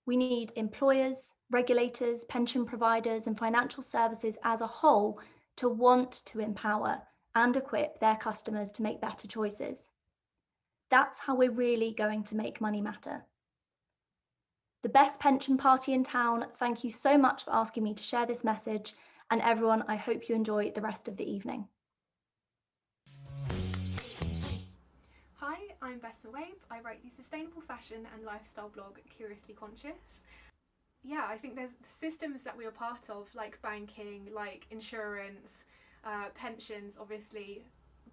We need employers, regulators, pension providers, and financial services as a whole to want to empower and equip their customers to make better choices. That's how we're really going to make money matter. The best pension party in town, thank you so much for asking me to share this message, and everyone, I hope you enjoy the rest of the evening. Hi, I'm Vespa Wabe. I write the sustainable fashion and lifestyle blog Curiously Conscious. Yeah, I think there's systems that we are part of, like banking, like insurance, pensions, obviously,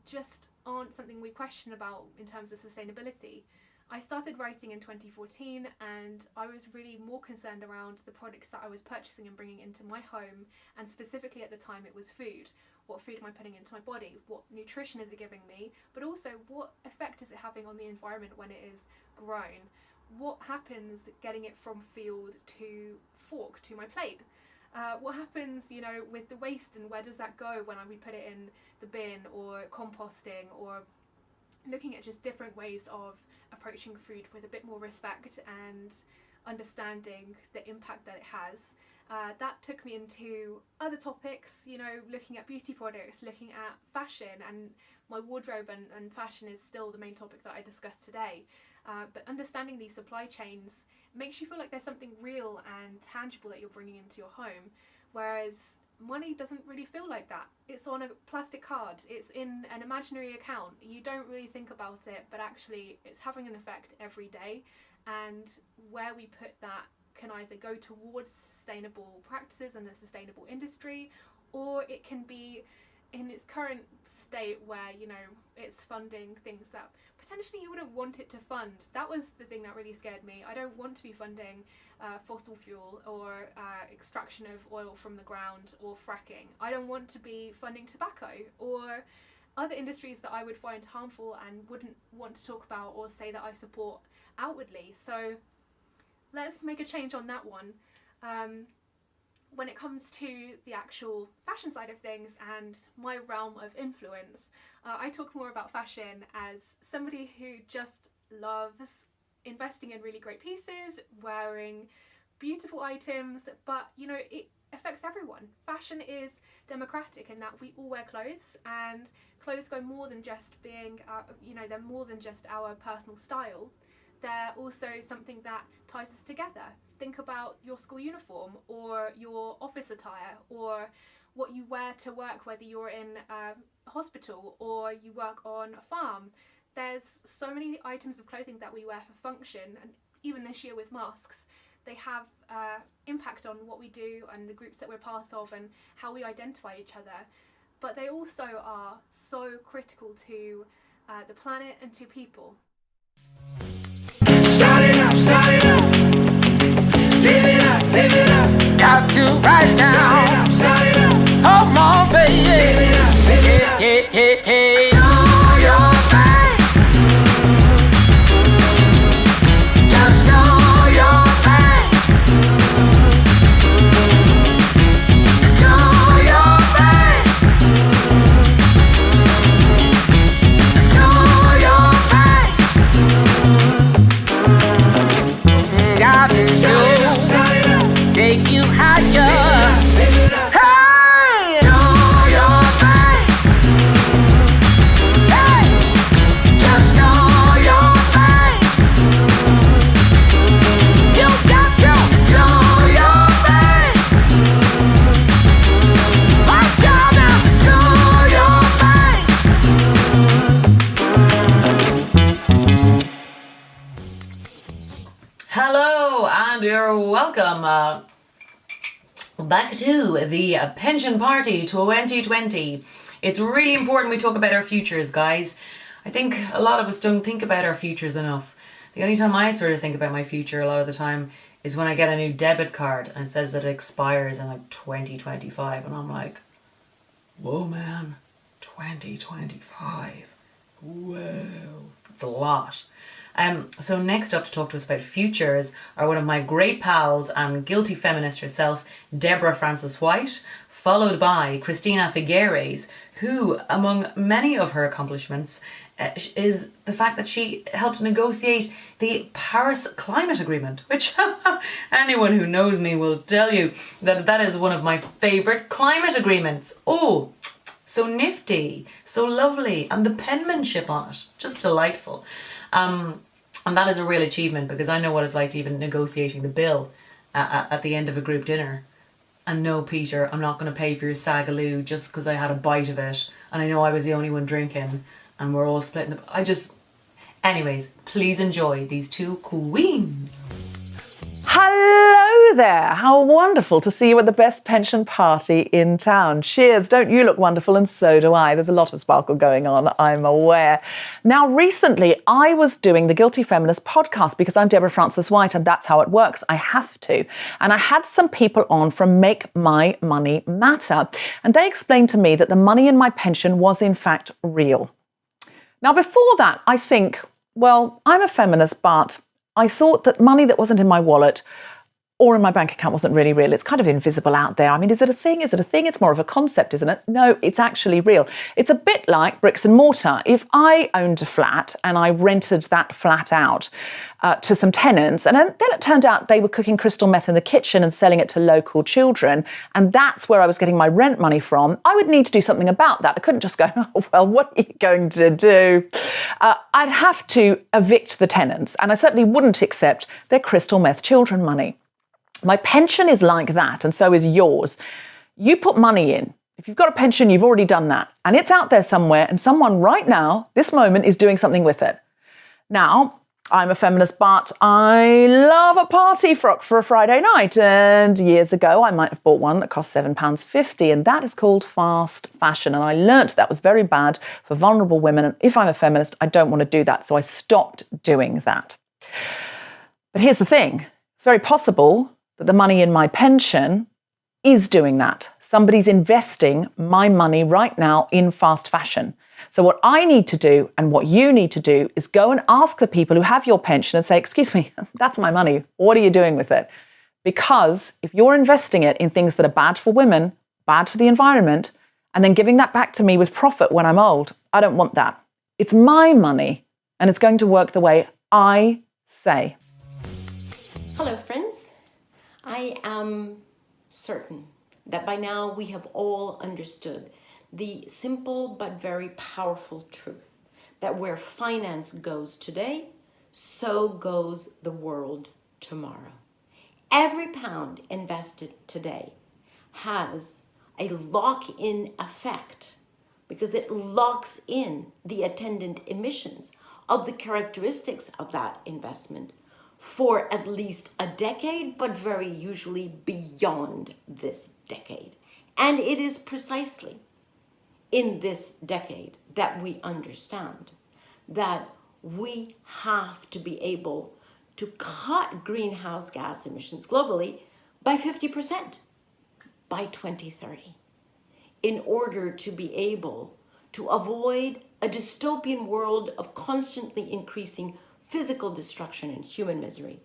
just aren't something we question about in terms of sustainability. I started writing in 2014 and I was really more concerned around the products that I was purchasing and bringing into my home, and specifically at the time it was food. What food am I putting into my body? What nutrition is it giving me? But also, what effect is it having on the environment when it is grown? What happens getting it from field to fork to my plate? What happens, you know, with the waste, and where does that go when we put it in the bin or composting, or looking at just different ways of approaching food with a bit more respect and understanding the impact that it has. That took me into other topics, you know, looking at beauty products, looking at fashion, and my wardrobe and fashion is still the main topic that I discussed today. But understanding these supply chains makes you feel like there's something real and tangible that you're bringing into your home, whereas money doesn't really feel like that. It's on a plastic card, it's in an imaginary account, you don't really think about it, but actually it's having an effect every day, and where we put that can either go towards sustainable practices and a sustainable industry, or it can be in its current state where, you know, it's funding things that potentially you wouldn't want it to fund. That was the thing that really scared me. I don't want to be funding fossil fuel or extraction of oil from the ground or fracking. I don't want to be funding tobacco or other industries that I would find harmful and wouldn't want to talk about or say that I support outwardly. So let's make a change on that one. When it comes to the actual fashion side of things and my realm of influence, I talk more about fashion as somebody who just loves investing in really great pieces, wearing beautiful items, but you know, it affects everyone. Fashion is democratic in that we all wear clothes, and clothes go more than just being, you know, they're more than just our personal style. They're also something that ties us together. Think about your school uniform or your office attire, or what you wear to work, whether you're in a hospital or you work on a farm. There's so many items of clothing that we wear for function, and even this year with masks, they have impact on what we do and the groups that we're part of and how we identify each other. But they also are so critical to the planet and to people. Shout it up, shout it up. Live it up, live it up. Got to right now. Shout it up, shout it up. Come on, baby. Live it up, live it up. Hey, hey, hey. Do your thing. Just do your thing. Do your thing. Do your thing. God is you. Take you higher. Hey, do your thing. Hey, just do your thing. You got to do your thing. Watch out now, do your Hello and you're welcome back to the Pension Party 2020. It's really important we talk about our futures, guys. I think a lot of us don't think about our futures enough. The only time I sort of think about my future a lot of the time is when I get a new debit card and it says that it expires in like 2025, and I'm like, whoa man, 2025, whoa, that's a lot. So next up to talk to us about futures are one of my great pals and guilty feminist herself, Deborah Frances White, followed by Christiana Figueres, who, among many of her accomplishments, is the fact that she helped negotiate the Paris Climate Agreement, which anyone who knows me will tell you that that is one of my favourite climate agreements. Oh, so nifty, so lovely, and the penmanship on it, just delightful. And that is a real achievement, because I know what it's like to even negotiating the bill at the end of a group dinner. And no, Peter, I'm not going to pay for your sagaloo just because I had a bite of it, and I know I was the only one drinking, and we're all splitting the... Anyways, please enjoy these two queens. Hello there. How wonderful to see you at the best pension party in town. Cheers. Don't you look wonderful? And so do I. There's a lot of sparkle going on, I'm aware. Now, recently, I was doing the Guilty Feminist podcast because I'm Deborah Frances White and that's how it works. I have to. And I had some people on from Make My Money Matter. And they explained to me that the money in my pension was in fact real. Now, before that, I think, well, I'm a feminist, but I thought that money that wasn't in my wallet or in my bank account wasn't really real. It's kind of invisible out there. I mean, is it a thing? Is it a thing? It's more of a concept, isn't it? No, it's actually real. It's a bit like bricks and mortar. If I owned a flat and I rented that flat out to some tenants, and then it turned out they were cooking crystal meth in the kitchen and selling it to local children, and that's where I was getting my rent money from, I would need to do something about that. I couldn't just go, oh, well, what are you going to do? I'd have to evict the tenants, and I certainly wouldn't accept their crystal meth children money. My pension is like that, and so is yours. You put money in. If you've got a pension, you've already done that. And it's out there somewhere, and someone right now, this moment, is doing something with it. Now, I'm a feminist, but I love a party frock for a Friday night. And years ago, I might have bought one that cost £7.50, and that is called fast fashion. And I learnt that was very bad for vulnerable women. And if I'm a feminist, I don't want to do that. So I stopped doing that. But here's the thing. It's very possible that the money in my pension is doing that. Somebody's investing my money right now in fast fashion. So what I need to do and what you need to do is go and ask the people who have your pension and say, excuse me, that's my money. What are you doing with it? Because if you're investing it in things that are bad for women, bad for the environment, and then giving that back to me with profit when I'm old, I don't want that. It's my money and it's going to work the way I say. Hello, friends. I am certain that by now we have all understood the simple but very powerful truth that where finance goes today, so goes the world tomorrow. Every pound invested today has a lock-in effect because it locks in the attendant emissions of the characteristics of that investment for at least a decade, but very usually beyond this decade. And it is precisely in this decade that we understand that we have to be able to cut greenhouse gas emissions globally by 50% by 2030 in order to be able to avoid a dystopian world of constantly increasing physical destruction and human misery,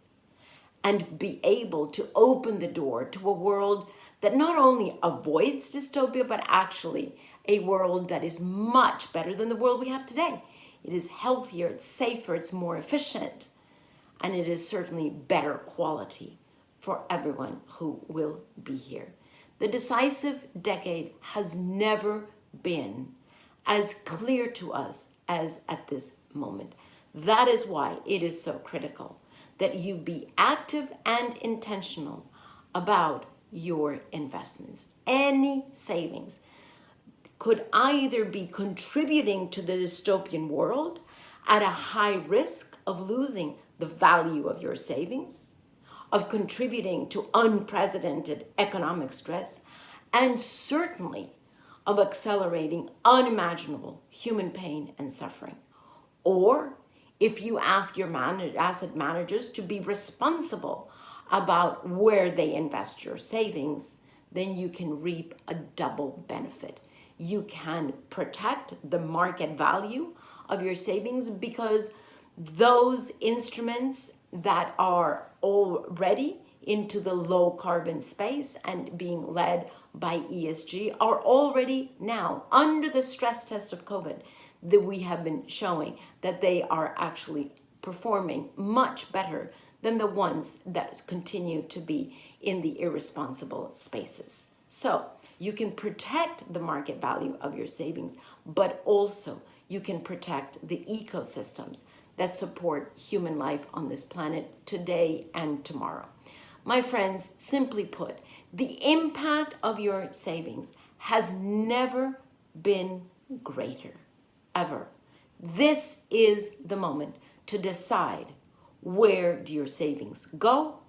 and be able to open the door to a world that not only avoids dystopia, but actually a world that is much better than the world we have today. It is healthier, it's safer, it's more efficient, and it is certainly better quality for everyone who will be here. The decisive decade has never been as clear to us as at this moment. That is why it is so critical that you be active and intentional about your investments. Any savings could either be contributing to the dystopian world at a high risk of losing the value of your savings, of contributing to unprecedented economic stress, and certainly of accelerating unimaginable human pain and suffering. Or if you ask your asset managers to be responsible about where they invest your savings, then you can reap a double benefit. You can protect the market value of your savings because those instruments that are already into the low carbon space and being led by ESG are already now under the stress test of COVID that we have been showing that they are actually performing much better than the ones that continue to be in the irresponsible spaces. So you can protect the market value of your savings, but also you can protect the ecosystems that support human life on this planet today and tomorrow. My friends, simply put, the impact of your savings has never been greater, ever. This is the moment to decide where do your savings go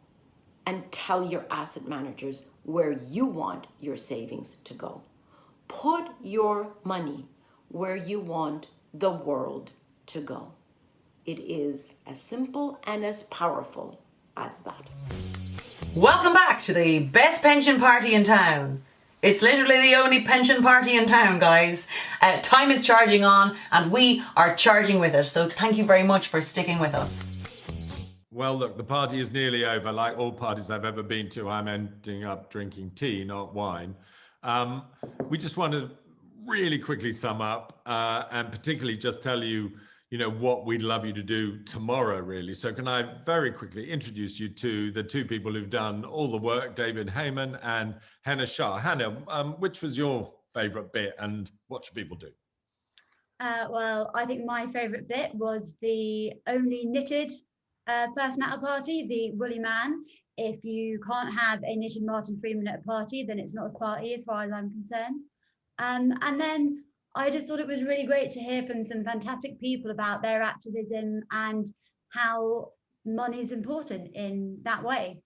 and tell your asset managers where you want your savings to go. Put your money where you want the world to go. It is as simple and as powerful as that. Welcome back to the best pension party in town. It's literally the only pension party in town, guys. Time is charging on and we are charging with it. So thank you very much for sticking with us. Well, look, the party is nearly over. Like all parties I've ever been to, I'm ending up drinking tea, not wine. We just want to really quickly sum up and particularly just tell you, what we'd love you to do tomorrow, really. So can I very quickly introduce you to the two people who've done all the work, David Heyman and Hannah Shah. Hannah, which was your favourite bit and what should people do? Well, I think my favourite bit was the only knitted person at a party, the woolly man. If you can't have a knitted Martin Freeman at a party, then it's not a party as far as I'm concerned. And then I just thought it was really great to hear from some fantastic people about their activism and how money is important in that way.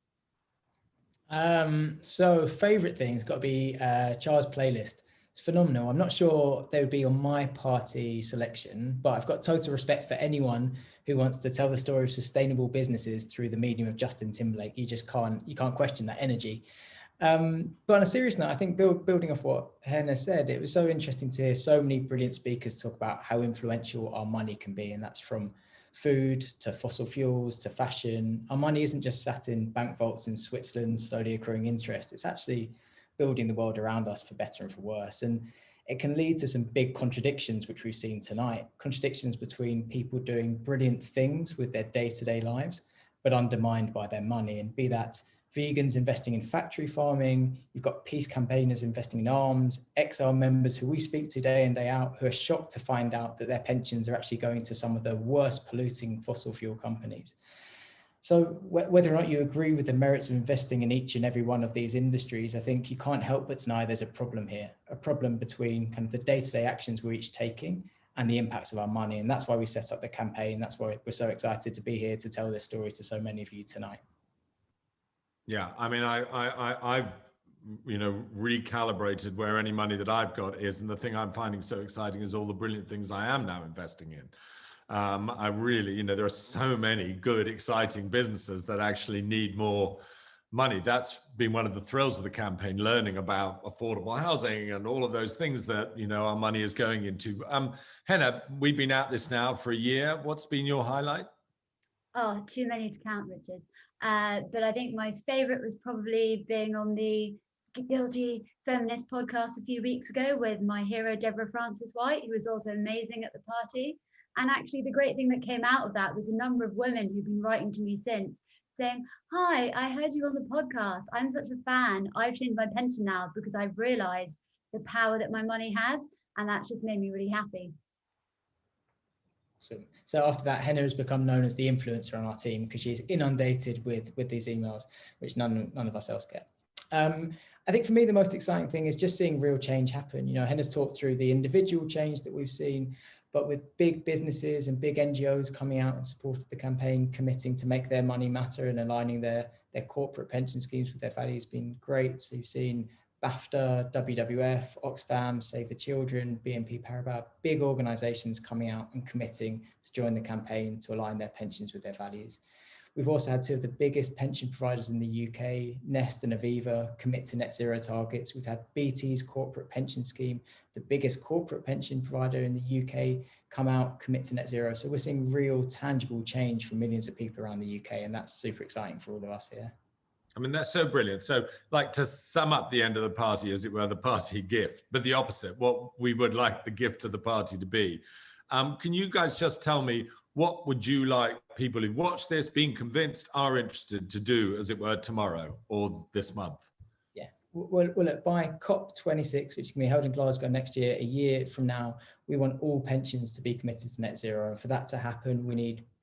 So favourite thing's got to be Char's playlist. It's phenomenal. I'm not sure they would be on my party selection, but I've got total respect for anyone who wants to tell the story of sustainable businesses through the medium of Justin Timberlake. You can't question that energy. But on a serious note, I think building off what Hannah said, it was so interesting to hear so many brilliant speakers talk about how influential our money can be. And that's from food to fossil fuels to fashion. Our money isn't just sat in bank vaults in Switzerland, slowly accruing interest. It's actually building the world around us for better and for worse. And it can lead to some big contradictions, which we've seen tonight. Contradictions between people doing brilliant things with their day-to-day lives, but undermined by their money. And be that vegans investing in factory farming, you've got peace campaigners investing in arms, XR members who we speak to day in, day out, who are shocked to find out that their pensions are actually going to some of the worst polluting fossil fuel companies. So whether or not you agree with the merits of investing in each and every one of these industries, I think you can't help but deny there's a problem here, a problem between kind of the day-to-day actions we're each taking and the impacts of our money. And that's why we set up the campaign. That's why we're so excited to be here to tell this story to so many of you tonight. Yeah, I mean, I've recalibrated where any money that I've got is, and the thing I'm finding so exciting is all the brilliant things I am now investing in. I really, there are so many good, exciting businesses that actually need more money. That's been one of the thrills of the campaign, learning about affordable housing and all of those things that, our money is going into. Hannah, we've been at this now for a year. What's been your highlight? Oh, too many to count, Richard. But I think my favourite was probably being on the Guilty Feminist podcast a few weeks ago with my hero, Deborah Frances-White, who was also amazing at the party. And actually, the great thing that came out of that was a number of women who've been writing to me since saying, "Hi, I heard you on the podcast. I'm such a fan. I've changed my pension now because I've realised the power that my money has." And that's just made me really happy. Awesome. So after that, Hannah has become known as the influencer on our team because she's inundated with these emails, which none of us else get. I think for me, the most exciting thing is just seeing real change happen. Hannah's talked through the individual change that we've seen, but with big businesses and big NGOs coming out and supporting the campaign, committing to make their money matter and aligning their corporate pension schemes with their values has been great. So you've seen BAFTA, WWF, Oxfam, Save the Children, BNP Paribas, big organisations coming out and committing to join the campaign to align their pensions with their values. We've also had two of the biggest pension providers in the UK, Nest and Aviva, commit to net zero targets. We've had BT's corporate pension scheme, the biggest corporate pension provider in the UK, come out, commit to net zero. So we're seeing real tangible change for millions of people around the UK, and that's super exciting for all of us here. I mean, that's so brilliant. So like to sum up the end of the party, as it were, the party gift, but the opposite, what we would like the gift of the party to be. Can you guys just tell me, what would you like people who've watched this, being convinced, are interested to do, as it were, tomorrow or this month? Yeah, well look, by COP26, which can be held in Glasgow next year, a year from now, we want all pensions to be committed to net zero. And for that to happen, we need